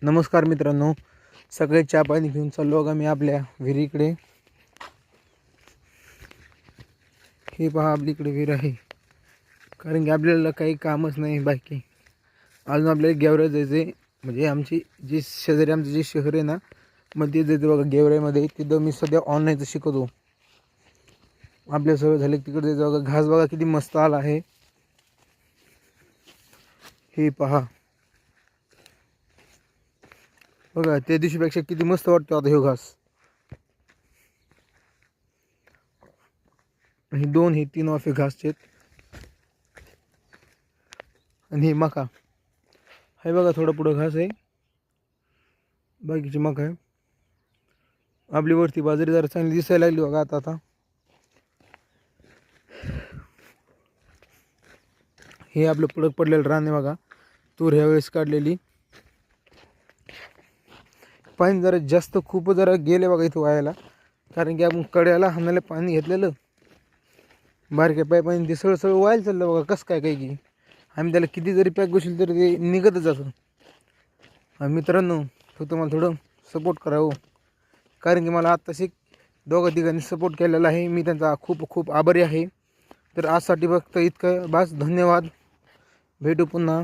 नमस्कार मित्रांनो, सगळे चहा पाणी घेऊन चाललो बघा मी आपल्या विहिरीकडे. हे पहा आपल्या इकडे विहीर आहे, कारण की आपल्याला काही कामच नाही बाकी. अजून आपल्याला गेवऱ्या जायचे, म्हणजे आमची जी शेजारी आमचं जे शहर आहे ना, मग ते जायचं बघा गेवऱ्यामध्ये. तिथं मी सध्या ऑनलाईनचं शिकवतो. आपल्या सवय झाले तिकडे जायचं बघा. घास बघा किती मस्त आला आहे, हे पहा बघा. त्या दिवशीपेक्षा किती मस्त वाटतो आता हे घास. हे 2 हे 3 वाफे घासचे आणि हे मका आहे बघा. थोडं पुढं घास आहे, बाकीची मका आहे. आपली वरती बाजरी जरा चांगली दिसायला लागली बघा आता. हे आपलं पुढं पडलेलं रान आहे बघा, तूर ह्या वेळेस काढलेली. पाणी जरा जास्त खूप जरा गेले बघा इथं वायाला, कारण की आपण कड्याला हाणायला पाणी घेतलेलं बारक्या पाईपाने, ते सगळं वायाला चाललं बघा. कसं काय की आम्ही त्याला किती जरी पॅक बसलं तरी ते निघतच जातं. मित्रांनो, फक्त मला थोडं सपोर्ट करा हो, कारण की मला आत्ताशी दोघा तिघांनी सपोर्ट केलेला आहे. मी त्यांचा खूप खूप आभारी आहे. तर आजसाठी फक्त इतकं बस. धन्यवाद. भेटू पुन्हा.